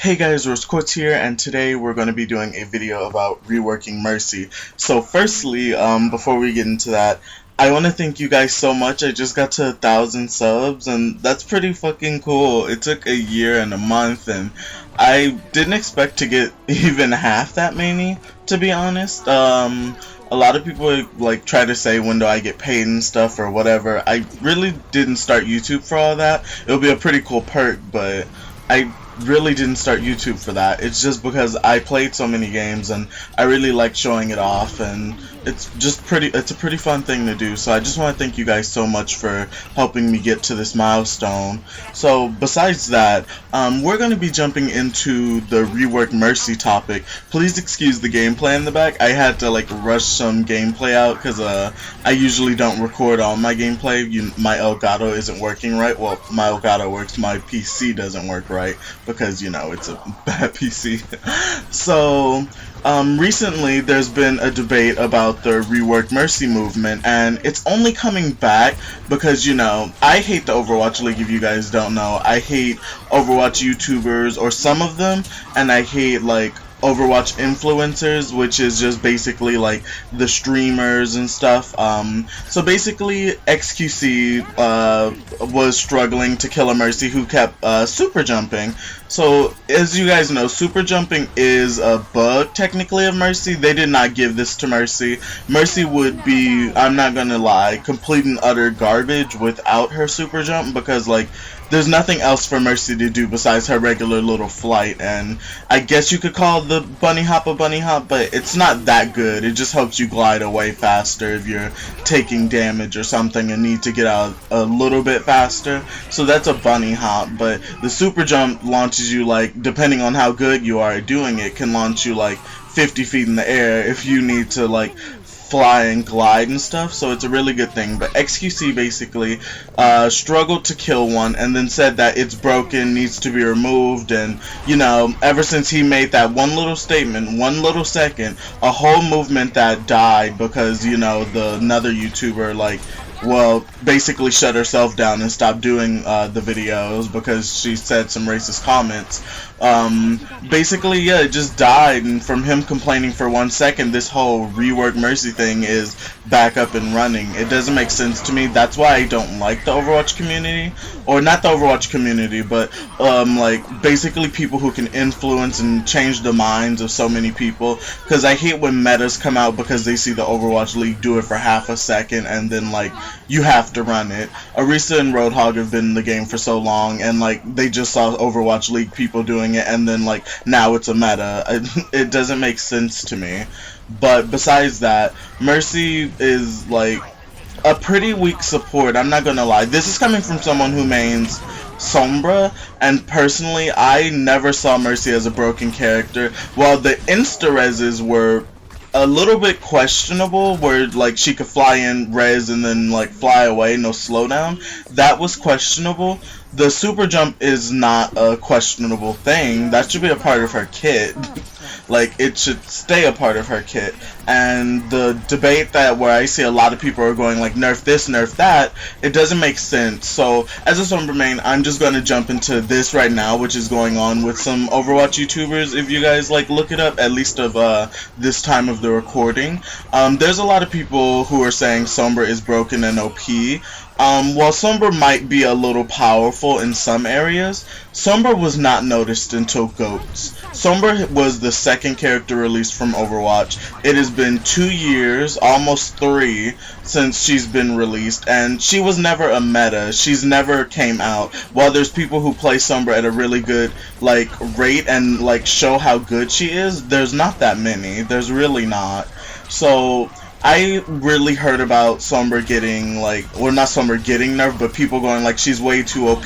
Hey guys, Rose Quartz here, and today we're going to be doing a video about reworking Mercy. So firstly, before we get into that, I want to thank you guys so much. I just got to 1,000 subs, and that's pretty fucking cool. It took a year and a month, and I didn't expect to get even half that many, to be honest. A lot of people like try to say when do I get paid and stuff or whatever. I really didn't start YouTube for all that. It'll be a pretty cool perk, but I really didn't start YouTube for that. It's just because I played so many games and I really like showing it off, and it's a pretty fun thing to do. So I just want to thank you guys so much for helping me get to this milestone. So besides that, we're going to be jumping into the rework Mercy topic. Please excuse the gameplay in the back. I had to like rush some gameplay out because I usually don't record all my gameplay. My Elgato isn't working right. Well, my Elgato works, my PC doesn't work right because, you know, it's a bad PC. So recently there's been a debate about the rework Mercy movement, and it's only coming back because, you know, I hate the Overwatch League. If you guys don't know, I hate Overwatch YouTubers, or some of them, and I hate like Overwatch influencers, which is just basically like the streamers and stuff. So basically XQC was struggling to kill a Mercy who kept super jumping. So as you guys know, super jumping is a bug technically of Mercy. They did not give this to Mercy. Mercy would be, I'm not gonna lie, complete and utter garbage without her super jump, because like there's nothing else for Mercy to do besides her regular little flight, and I guess you could call the bunny hop a bunny hop, but it's not that good. It just helps you glide away faster if you're taking damage or something and need to get out a little bit faster. So that's a bunny hop, but the super jump launches you, like, depending on how good you are at doing it, can launch you like 50 feet in the air if you need to like fly and glide and stuff, so it's a really good thing. But XQC basically struggled to kill one and then said that it's broken, needs to be removed, and you know, ever since he made that one little statement, 1 little second, a whole movement that died because, you know, another YouTuber like, well, basically shut herself down and stopped doing the videos because she said some racist comments. Basically, yeah, it just died, and from him complaining for 1 second, this whole rework Mercy thing is back up and running. It doesn't make sense to me. That's why I don't like the Overwatch community, or not the Overwatch community, but like basically people who can influence and change the minds of so many people, because I hate when metas come out because they see the Overwatch League do it for half a second and then like you have to run it. Arisa and Roadhog have been in the game for so long, and like they just saw Overwatch League people doing it, and then like now it's a meta. It doesn't make sense to me. But besides that, Mercy is like a pretty weak support. I'm not gonna lie. This is coming from someone who mains Sombra, and personally I never saw Mercy as a broken character. While the insta-reses were a little bit questionable, where like she could fly in, res, and then like fly away, no slowdown, that was questionable. The super jump is not a questionable thing. That should be a part of her kit. Like, it should stay a part of her kit. And the debate that where I see a lot of people are going like nerf this, nerf that, it doesn't make sense. So as a Sombra main, I'm just going to jump into this right now, which is going on with some Overwatch YouTubers. If you guys like look it up, at least of this time of the recording, there's a lot of people who are saying Sombra is broken and OP. While Sombra might be a little powerful in some areas, Sombra was not noticed until GOATS. Sombra was the second character released from Overwatch. It has been 2 years, almost 3, since she's been released, and she was never a meta. She's never came out. While there's people who play Sombra at a really good like rate and like show how good she is, there's not that many. There's really not. So I really heard about Sombra getting like, or not Sombra getting nerfed, but people going like she's way too OP,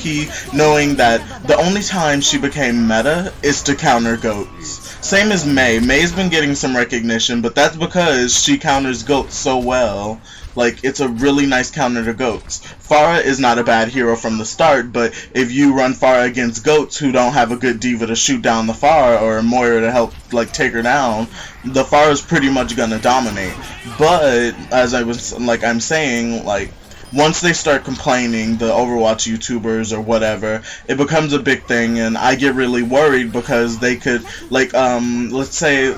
knowing that the only time she became meta is to counter GOATS. Same as Mei. Mei's been getting some recognition, but that's because she counters GOATS so well. Like, it's a really nice counter to GOATS. Pharah is not a bad hero from the start, but if you run Pharah against GOATS who don't have a good diva to shoot down the Pharah, or a Moira to help like take her down, the Pharah is pretty much gonna dominate. But as I'm saying, like, once they start complaining, the Overwatch YouTubers or whatever, it becomes a big thing, and I get really worried because they could, like, let's say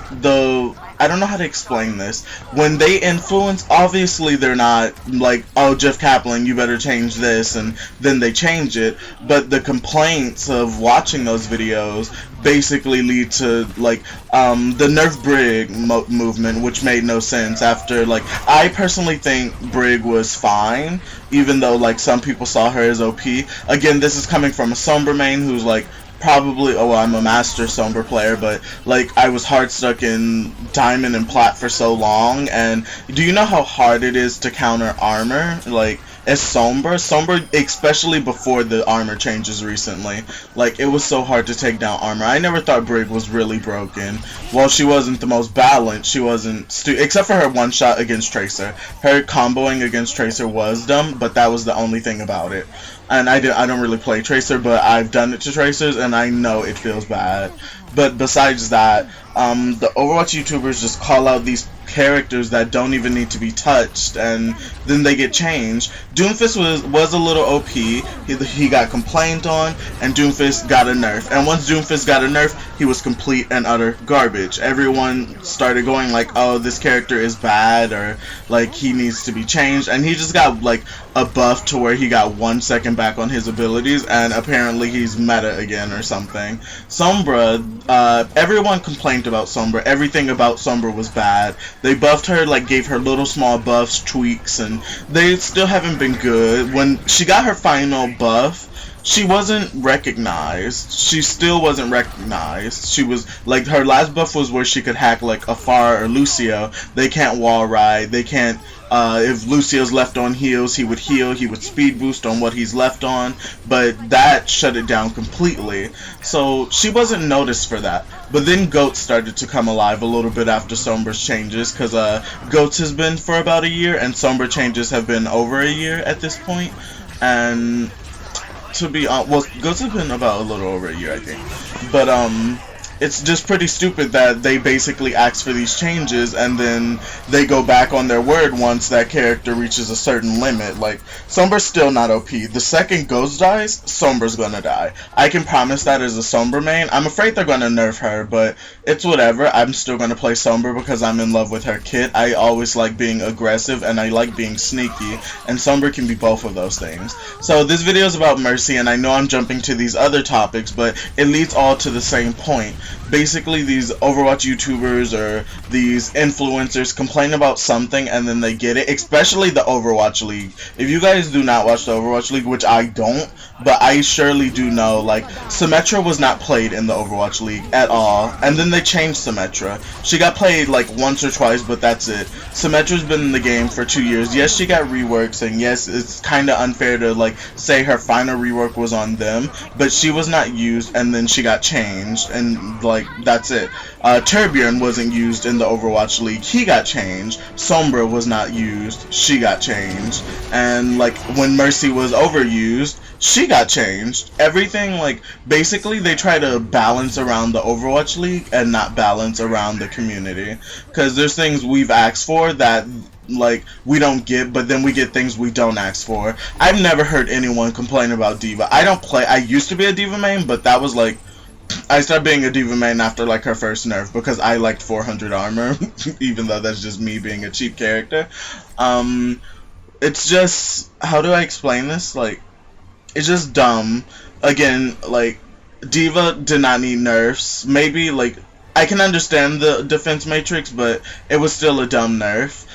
I don't know how to explain this. When they influence, obviously they're not like, oh, Jeff Kaplan, you better change this, and then they change it. But the complaints of watching those videos basically lead to, like, the Nerf Brig movement, which made no sense after, like, I personally think Brig was fine, even though, like, some people saw her as OP. Again, this is coming from a Sombra main who's, like, probably, oh, I'm a master Sombra player, but, like, I was hard stuck in Diamond and Plat for so long, and do you know how hard it is to counter armor? Like, as Sombra, especially before the armor changes recently, like, it was so hard to take down armor. I never thought Brig was really broken. While she wasn't the most balanced, she wasn't, except for her one shot against Tracer. Her comboing against Tracer was dumb, but that was the only thing about it. And I don't really play Tracer, but I've done it to Tracers, and I know it feels bad. But besides that, the Overwatch YouTubers just call out these characters that don't even need to be touched, and then they get changed. Doomfist was a little OP. He got complained on, and Doomfist got a nerf. And once Doomfist got a nerf, he was complete and utter garbage. Everyone started going like, oh, this character is bad, or like he needs to be changed, and he just got like a buff to where he got 1 second back on his abilities, and apparently he's meta again or something. Sombra, everyone complained about Sombra. Everything about Sombra was bad. They buffed her, like gave her little small buffs, tweaks, and they still haven't been good. When she got her final buff, she wasn't recognized. She still wasn't recognized. She was, like, her last buff was where she could hack, like, a Pharah or Lucio. They can't wall ride. They can't, if Lucio's left on heals, he would heal. He would speed boost on what he's left on. But that shut it down completely. So, she wasn't noticed for that. But then Goats started to come alive a little bit after Sombra's changes, because, Goats has been for about a year, and Sombra changes have been over a year at this point. And to be well, Goats have been about a little over a year, I think. But it's just pretty stupid that they basically ask for these changes and then they go back on their word once that character reaches a certain limit. Like, Sombra's still not OP. The second Ghost dies, Sombra's gonna die. I can promise that as a Sombra main. I'm afraid they're gonna nerf her, but it's whatever. I'm still gonna play Sombra because I'm in love with her kit. I always like being aggressive and I like being sneaky, and Sombra can be both of those things. So this video is about Mercy, and I know I'm jumping to these other topics, but it leads all to the same point. Basically, these Overwatch YouTubers or these influencers complain about something and then they get it, especially the Overwatch League. If you guys do not watch the Overwatch League, which I don't, but I surely do know, like, Symmetra was not played in the Overwatch League at all, and then they changed Symmetra. She got played like once or twice, but that's it. Symmetra's been in the game for 2 years. Yes, she got reworks, and yes, it's kind of unfair to, like, say her final rework was on them, but she was not used, and then she got changed, and, like, that's it. Turbjorn wasn't used in the Overwatch League. He got changed. Sombra was not used. She got changed. And, like, when Mercy was overused, she got changed. Everything, like, basically they try to balance around the Overwatch League and not balance around the community. Because there's things we've asked for that, like, we don't get, but then we get things we don't ask for. I've never heard anyone complain about D.Va. I used to be a D.Va main, but that was, like, I started being a D.Va main after, like, her first nerf, because I liked 400 armor, even though that's just me being a cheap character. It's just, how do I explain this? Like, it's just dumb. Again, like, D.Va did not need nerfs. Maybe, like, I can understand the defense matrix, but it was still a dumb nerf.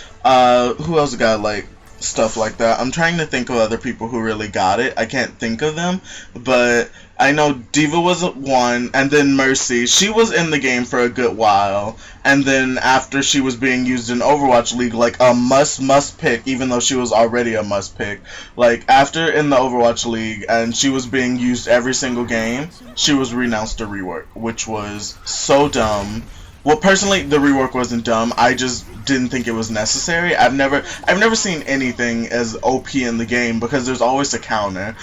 Who else got, like, stuff like that? I'm trying to think of other people who really got it. I can't think of them, but I know D.Va was one, and then Mercy. She was in the game for a good while, and then after she was being used in Overwatch League, like a must pick, even though she was already a must pick. Like, after in the Overwatch League, and she was being used every single game, she was renounced to rework, which was so dumb. Well, personally, the rework wasn't dumb. I just didn't think it was necessary. I've never seen anything as OP in the game because there's always a counter.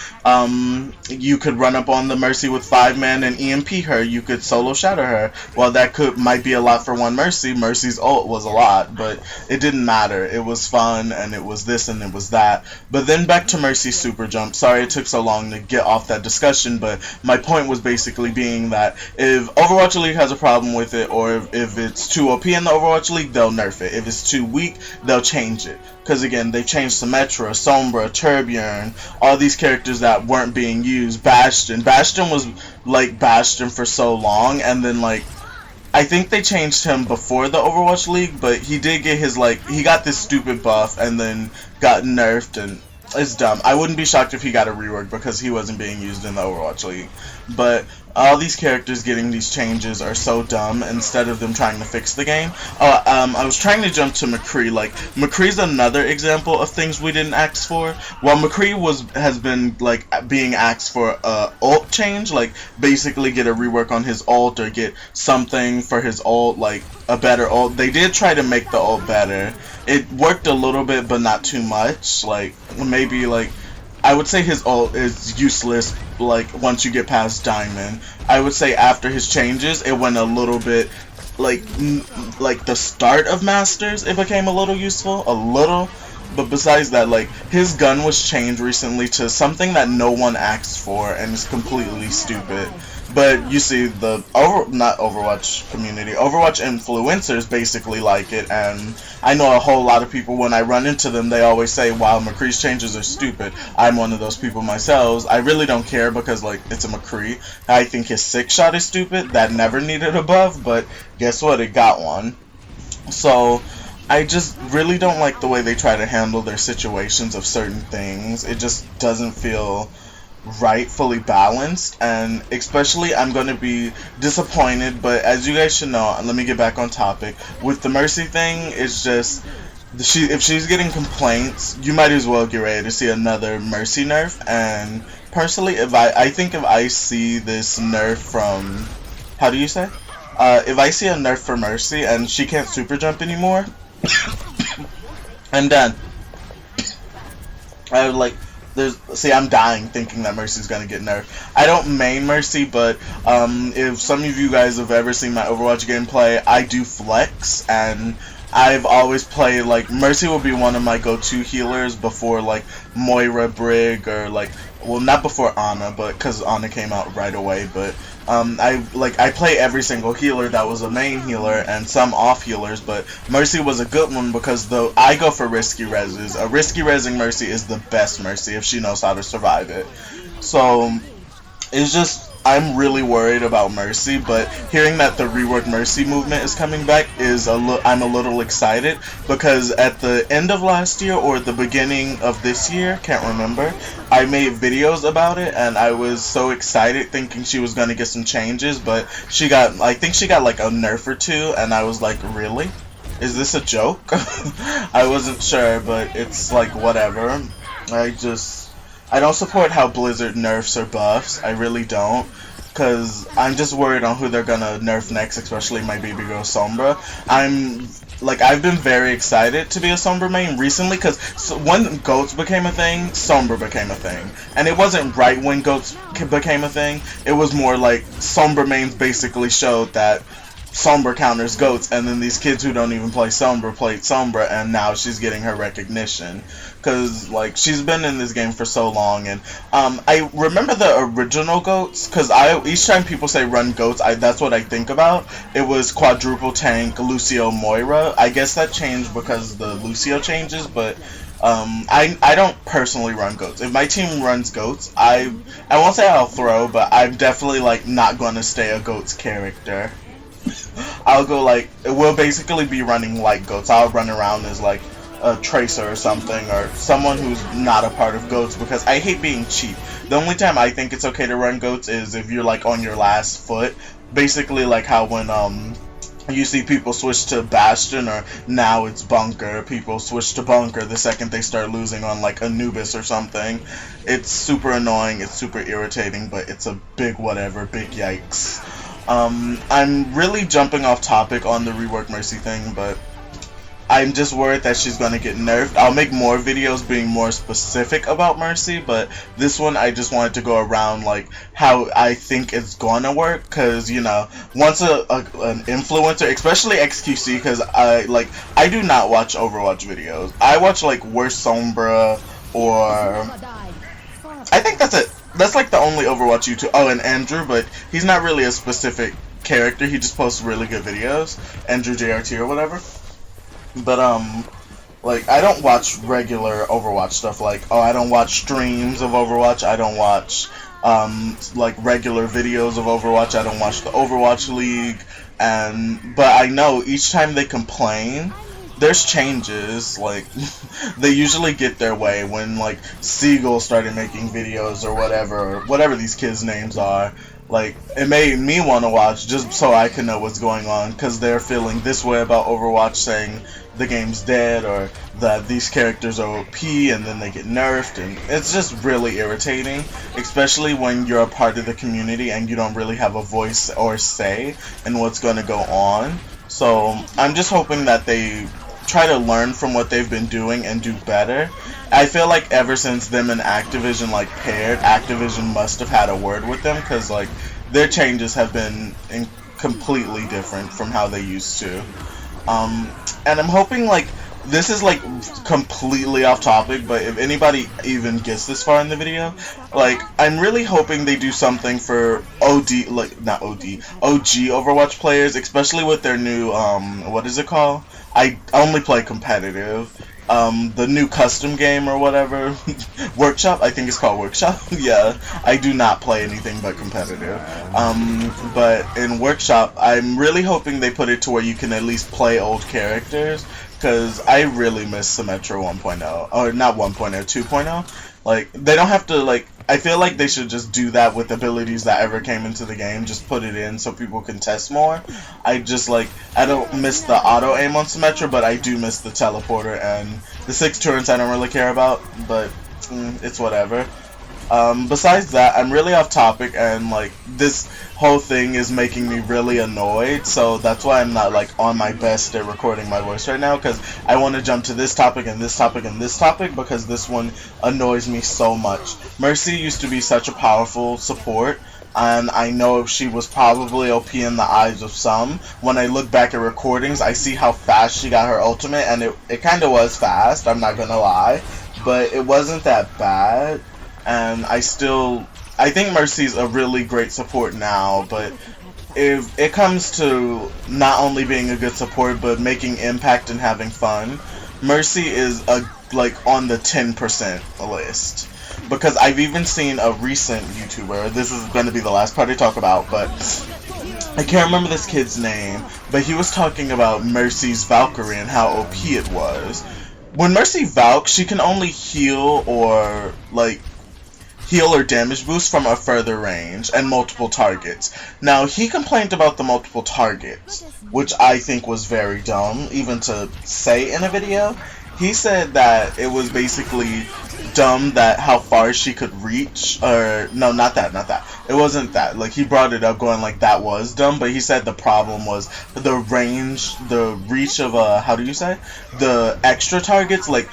You could run up on the Mercy with 5 men and EMP her. You could solo shatter her. Well, that might be a lot for one Mercy. Mercy's ult was a lot, but it didn't matter. It was fun, and it was this and it was that. But then back to Mercy's super jump. Sorry it took so long to get off that discussion, but my point was basically being that if Overwatch League has a problem with it, or if it's too OP in the Overwatch League, they'll nerf it. If it's too weak, they'll change it. Because again, they changed Symmetra, Sombra, Turbjorn, all these characters that weren't being used. Bastion. Bastion was like Bastion for so long, and then like I think they changed him before the Overwatch League, but he did get his he got this stupid buff and then got nerfed, and it's dumb. I wouldn't be shocked if he got a rework because he wasn't being used in the Overwatch League. But all these characters getting these changes are so dumb instead of them trying to fix the game. I was trying to jump to McCree. Like, McCree's another example of things we didn't ask for. While McCree has been like being asked for a ult change, like basically get a rework on his ult or get something for his ult, like a better ult. They did try to make the ult better. It worked a little bit, but not too much. Like, maybe like I would say his ult is useless, like, once you get past Diamond. I would say after his changes, it went a little bit, like the start of Masters, it became a little useful, a little. But besides that, like, his gun was changed recently to something that no one asked for, and is completely stupid. But you see, not Overwatch community, Overwatch influencers basically like it, and I know a whole lot of people, when I run into them, they always say, wow, McCree's changes are stupid. I'm one of those people myself. I really don't care because, like, it's a McCree. I think his 6-shot is stupid. That never needed a buff, but guess what? It got one. So I just really don't like the way they try to handle their situations of certain things. It just doesn't feel right, fully balanced, and especially I'm going to be disappointed, but as you guys should know, let me get back on topic, with the Mercy thing, it's just, if she's getting complaints, you might as well get ready to see another Mercy nerf, and personally, I think if I see this nerf from, how do you say? If I see a nerf for Mercy, and she can't super jump anymore, I'm done. I would like, see, I'm dying thinking that Mercy's gonna get nerfed. I don't main Mercy, but if some of you guys have ever seen my Overwatch gameplay, I do flex, and I've always played, like, Mercy will be one of my go-to healers before, like, Moira, Brig, or, like, well, not before Ana, but because Ana came out right away, but I play every single healer that was a main healer and some off healers, but Mercy was a good one because though I go for risky reses. A risky resing Mercy is the best Mercy if she knows how to survive it. So it's just, I'm really worried about Mercy, but hearing that the rework Mercy movement is coming back is I'm a little excited, because at the end of last year or the beginning of this year, can't remember, I made videos about it and I was so excited thinking she was going to get some changes, but I think she got like a nerf or two, and I was like, really? Is this a joke? I wasn't sure, but it's like, whatever. I don't support how Blizzard nerfs or buffs. I really don't. Because I'm just worried on who they're gonna nerf next, especially my baby girl Sombra. I've been very excited to be a Sombra main recently, because when Goats became a thing, Sombra became a thing. And it wasn't right when Goats became a thing. It was more like Sombra mains basically showed that Sombra counters Goats, and then these kids who don't even play Sombra played Sombra, and now she's getting her recognition. Because, like, she's been in this game for so long, and I remember the original Goats, because each time people say run Goats, that's what I think about. It was quadruple tank, Lucio, Moira. I guess that changed because the Lucio changes, but I don't personally run Goats. If my team runs Goats, I won't say I'll throw, but I'm definitely, like, not going to stay a Goats character. I'll go, like, we'll basically be running like Goats. I'll run around as, like, a Tracer or something, or someone who's not a part of Goats, because I hate being cheap. The only time I think it's okay to run Goats is if you're, like, on your last foot. Basically, like how when, you see people switch to Bastion, or now it's Bunker. People switch to Bunker the second they start losing on, like, Anubis or something. It's super annoying, it's super irritating, but it's a big whatever, big yikes. I'm really jumping off topic on the rework Mercy thing, but I'm just worried that she's gonna get nerfed. I'll make more videos being more specific about Mercy, but this one I just wanted to go around like how I think it's gonna work, because you know, once an influencer, especially XQC, because I do not watch Overwatch videos. I watch like Worst Sombra, or I think that's it. That's like the only Overwatch YouTube. Oh, and Andrew, but he's not really a specific character. He just posts really good videos. Andrew JRT or whatever. But like I don't watch regular Overwatch stuff. Like, oh, I don't watch streams of Overwatch. I don't watch like regular videos of Overwatch. I don't watch the Overwatch League. But I know each time they complain, there's changes. Like they usually get their way when like Seagull started making videos or whatever these kids' names are. Like, it made me want to watch just so I can know what's going on, because they're feeling this way about Overwatch, saying the game's dead or that these characters are OP and then they get nerfed, and it's just really irritating, especially when you're a part of the community and you don't really have a voice or say in what's going to go on. So I'm just hoping that they try to learn from what they've been doing and do better. I feel like ever since them and Activision like paired, Activision must have had a word with them, because like their changes have been completely different from how they used to. And I'm hoping, like, this is like completely off topic, but if anybody even gets this far in the video, like, I'm really hoping they do something for OG, like, not OD, OG Overwatch players, especially with their new, what is it called? I only play competitive. The new custom game or whatever, Workshop, I think it's called Workshop. Yeah, I do not play anything but competitive. But in Workshop, I'm really hoping they put it to where you can at least play old characters, because I really miss Symmetra 1.0, or not 1.0, 2.0. Like, they don't have to, like, I feel like they should just do that with abilities that ever came into the game, just put it in so people can test more. I don't miss the auto aim on Symmetra, but I do miss the teleporter, and the 6 turrets I don't really care about, but it's whatever. Besides that, I'm really off topic, and like this whole thing is making me really annoyed, so that's why I'm not like on my best at recording my voice right now, because I want to jump to this topic and this topic and this topic, because this one annoys me so much. Mercy used to be such a powerful support, and I know she was probably OP in the eyes of some. When I look back at recordings, I see how fast she got her ultimate, and it kind of was fast, I'm not gonna lie, but it wasn't that bad. And I think Mercy's a really great support now, but if it comes to not only being a good support, but making impact and having fun, Mercy is like on the 10% list. Because I've even seen a recent YouTuber, this is going to be the last part I talk about, but I can't remember this kid's name, but he was talking about Mercy's Valkyrie and how OP it was. When Mercy Valk, she can only heal or damage boost from a further range and multiple targets. Now, he complained about the multiple targets, which I think was very dumb, even to say in a video. He said that it was basically dumb that how far she could reach, or no, not that. It wasn't that. Like, he brought it up going like that was dumb, but he said the problem was the range, the reach of the extra targets. Like,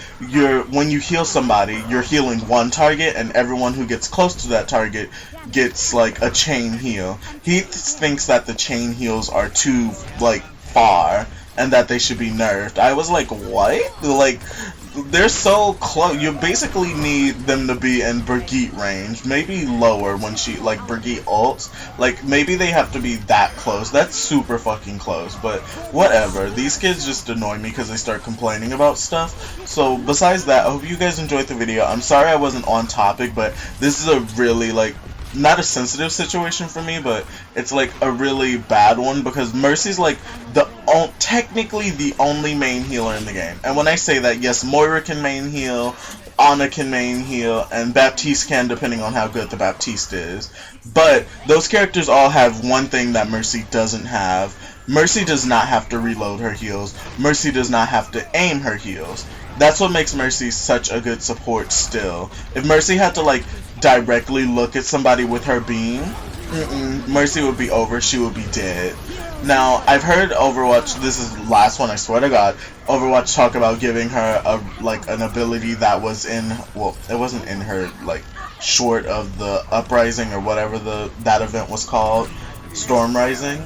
when you heal somebody, you're healing one target, and everyone who gets close to that target gets like a chain heal. He thinks that the chain heals are too like far, and that they should be nerfed. I was like, what? Like, they're so close. You basically need them to be in Brigitte range, maybe lower when she, like, Brigitte ults. Like, maybe they have to be that close. That's super fucking close, but whatever. These kids just annoy me because they start complaining about stuff. So, besides that, I hope you guys enjoyed the video. I'm sorry I wasn't on topic, but this is a really, like, not a sensitive situation for me, but it's like a really bad one, because Mercy's like technically the only main healer in the game. And when I say that, yes, Moira can main heal, Ana can main heal, and Baptiste can, depending on how good the Baptiste is. But those characters all have one thing that Mercy doesn't have. Mercy does not have to reload her heals. Mercy does not have to aim her heals. That's what makes Mercy such a good support still. If Mercy had to, like, directly look at somebody with her beam, Mercy would be over. She would be dead. Now, I've heard Overwatch, this is the last one, I swear to God, Overwatch talk about giving her an ability that was in, well, it wasn't in her, like, short of the Uprising or whatever that event was called, Storm Rising.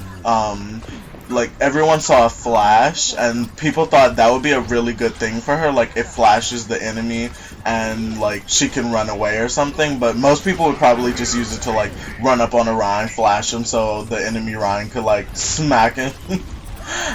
Like, everyone saw a flash, and people thought that would be a really good thing for her, like, it flashes the enemy, and, like, she can run away or something, but most people would probably just use it to, like, run up on a Rein, flash him so the enemy Rein could, like, smack him.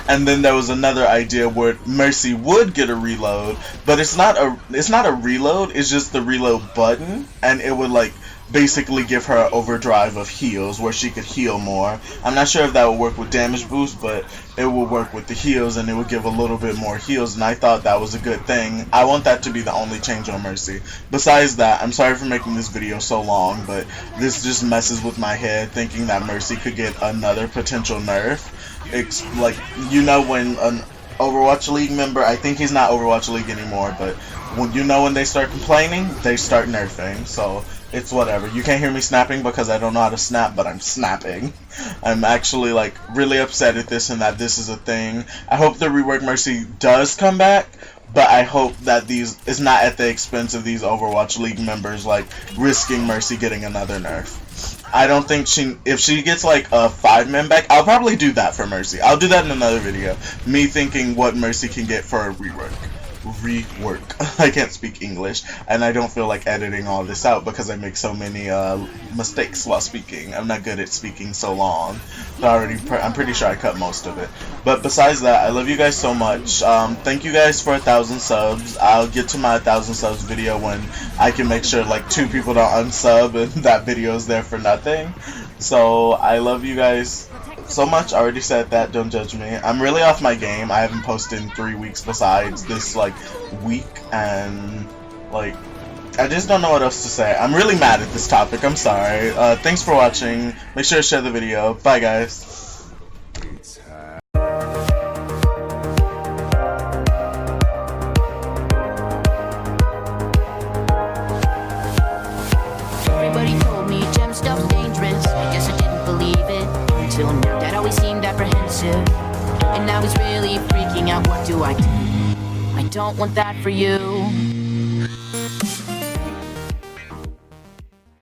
And then there was another idea where Mercy would get a reload, but it's not a reload, it's just the reload button, and it would, like, basically give her an overdrive of heals where she could heal more. I'm not sure if that would work with damage boost, but it would work with the heals and it would give a little bit more heals, and I thought that was a good thing. I want that to be the only change on Mercy. Besides that, I'm sorry for making this video so long, but this just messes with my head thinking that Mercy could get another potential nerf. It's like, you know, when an Overwatch League member, I think he's not Overwatch League anymore, but when they start complaining, they start nerfing, so it's whatever. You can't hear me snapping because I don't know how to snap, but I'm snapping. I'm actually, like, really upset at this and that this is a thing. I hope the Rework Mercy does come back, but I hope that is not at the expense of these Overwatch League members, like, risking Mercy getting another nerf. I don't think if she gets, like, a 5-man back, I'll probably do that for Mercy. I'll do that in another video. Me thinking what Mercy can get for a rework. I can't speak English, and I don't feel like editing all this out because I make so many mistakes while speaking. I'm not good at speaking so long. I'm pretty sure I cut most of it. But besides that, I love you guys so much. Thank you guys for 1,000 subs. I'll get to my 1,000 subs video when I can make sure, like, 2 people don't unsub and that video is there for nothing. So I love you guys so much. I already said that, don't judge me. I'm really off my game. I haven't posted in 3 weeks besides this, like, week, and, like, I just don't know what else to say. I'm really mad at this topic. I'm sorry. Thanks for watching. Make sure to share the video. Bye, guys. Everybody told me gem stuff's dangerous. I guess I didn't believe it until now. Dad always seemed apprehensive, and now he's really freaking out. What do? I don't want that for you.